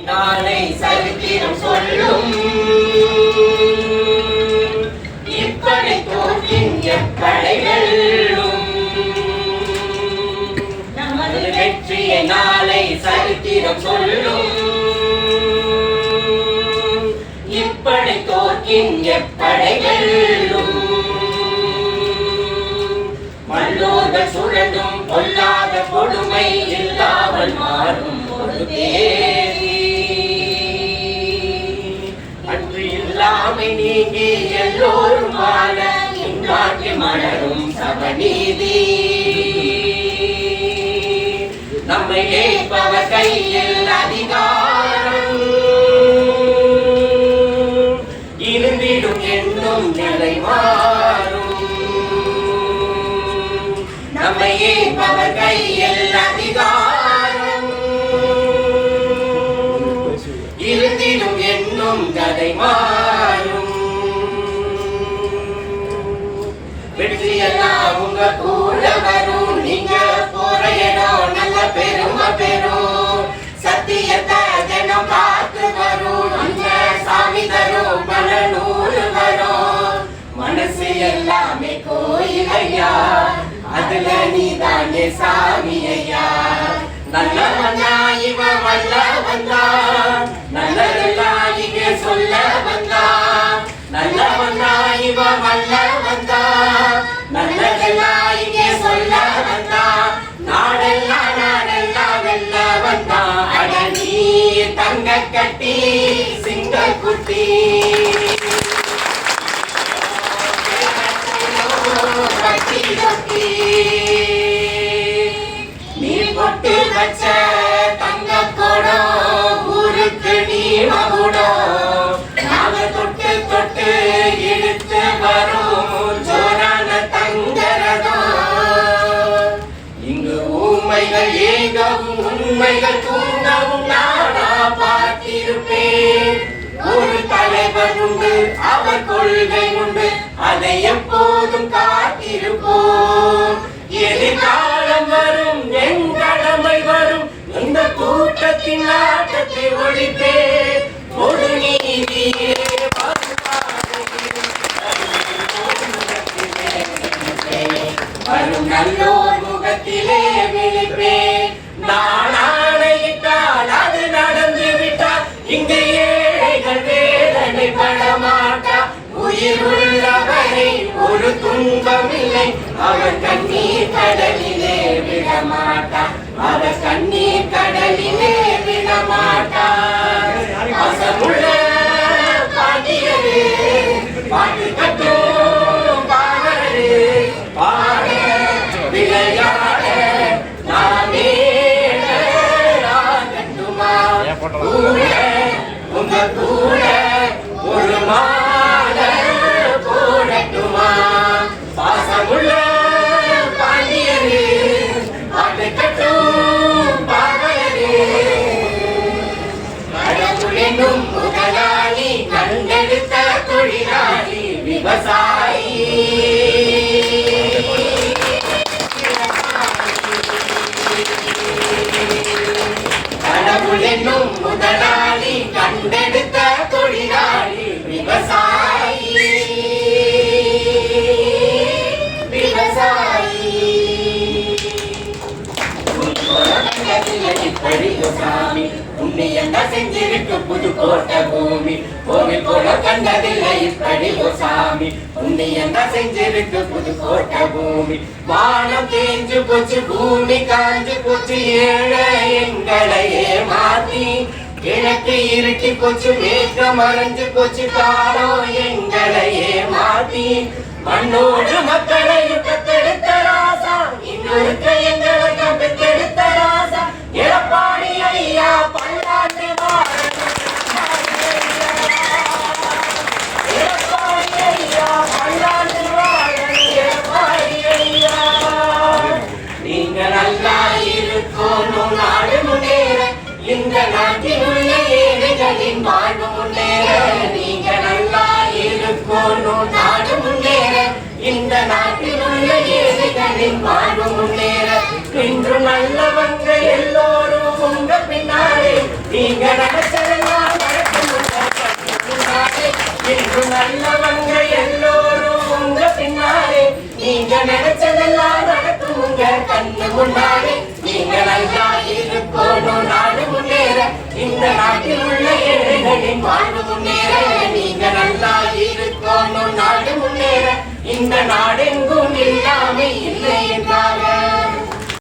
நாளை சரித்திரம் சொல்லும் இப்படை தோற்றின் எப்படை வெல்லும் நமது வெற்றியை நாளை சரித்திரம் சொல்லும் இப்படை தோற்றின் எப்படை வெல்லும் மல்லோர்கள் சுழலும் பொல்லாத கொடுமை இல்லாமல் மாறும் ஒரு தேவி அன்று இல்லாமை நீங்கி எல்லோரும் வாழ இன்றாக்கி மலரும் சமநீதி நம்மை ஏற்பவர் கையில் அதிகாரம் இருந்திடும் என்னும் நிலை மாறும் நம்மை ஏற்பவர் கையில் அதிகாரம் இருந்திடும் என்னும் கதை மாறும் வெற்றியெல்லாம் உங்க கூட வரும் நீங்க போற இடம் நல்ல பெருமை பெறும் சத்தியத்தை தினம் பார்த்து வரும் அந்த சாமி தரும் பல நூறு வரும் மனசு எல்லாமே கோயில் ஐயா அதுல நீதானே சாமி ஐயா நல்லவனா இவன் வல்ல வந்தா நல்லதெல்லாம் இங்க சொல்ல வந்தா நல்லவனா இவன் வல்ல வந்தா நல்லதெல்லாம் இங்க சொல்ல வந்தா நாடெல்லாம் வெல்ல வந்தா அட நீ தங்க கட்டி சிங்க குட்டி நீ பொட்டு வச்ச தங்க கோடம் ஊருக்கு நீ மகுடம் நாங்க தொட்டு தொட்டு இழுத்து வரும் ஜோரான தங்கரதம் இங்கு ஊமைகள் ஏகவும் உண்மைகள் தூண்டவும் நானா பார்த்திருப்பேன் ஒரு தலைவர் உண்டு அவர் கொள்கை உண்டு அதை எப்போதும் காத்திருப்போம் எதிர்காலம் வரும் என் கடமை வரும் இந்த கூட்டத்தின் ஆட்டத்தை ஒழிப்பேன் ஒரு நீதியே வரும் நல்லோர் முகத்திலே விழிப்பேன் நான் ஆணையிட்டால் அது நடந்து விட்டால் இங்கு ஏழைகள் வேதனை படமாட்டா உயிர் உள்ளவரை ஒரு துன்பமில்லை அவர் கண்ணீர் கடலிலே விடமாட்டா அவர் கண்ணீர் கடலிலே விடமாட்டா அசமுள்ள பாண்டியரே பாட்டு கட்டும் பாவரே பாட விளையாட நாமே கட்டுமா கூட உங்க கூட ஒரு மால போடட்டுமா பாசமுள்ள பாண்டியரே பாட்டு கட்டும் பாவரே கடவுளெனும் முதலாளி கண்டெடுத்த தொழிலாளி விவசாயி கடவுளெனும் முதலாளி கண்டெடுத்த தொழிலாளி விவசாயி விவசாயி இப்படியோ சாமி உன்னை என்ன செஞ்சிருக்கு புதுக்கோட்டை பூமி கோவில் போல கண்டதில்லை இப்படியோ சாமி உன்னை என்ன செஞ்சிருக்கு புதுக்கோட்டை பூமி வானம் தேஞ்சு போச்சு பூமி காஞ்சு போச்சு ஏழை எங்களையே மாத்தி எனக்கு இருட்டி போச்சு மேகம் மறைஞ்சு போச்சு காலம் எங்களையே மாத்தி மண்ணோடு மக்களையும் பெத்தெடுத்த ராசா இன்னொருக்க எங்களை பெத்தெடுத்த ராசா எடப்பாடி ஐயா பல்லாண்டு எடப்பாடி ஐயா பல்லாண்டு எடப்பாடி ஐயா நீங்க நல்லா இருக்கணும் நாடு முன்னேற இந்த நாட்டில் உள்ள ஏழைகளின் வாழ்வு முன்னேற நீங்க நல்லா இருக்கணும் நாடு முன்னேற இந்த நாட்டில் உள்ள ஏழைகளின் வாழ்வு முன்னேற இன்று நல்லவங்க எல்லோரும் உங்க பின்னாலே நீங்க நடத்த இன்று நல்லவங்க எல்லோரும் உங்க பின்னாலே நீங்க நினைச்சதெல்லாம் நடக்கும் உங்க கண்ணு முன்னாலே நீங்க நல்லா இருக்கணும் நாடு முன்னேற இந்த நாட்டில் உள்ள ஏழைகளின் வாழ்வு முன்னேற நீங்க நல்லா இருக்கணும் நாடு முன்னேற இந்த நாடெங்கும் இல்லாமை இல்லை என்ற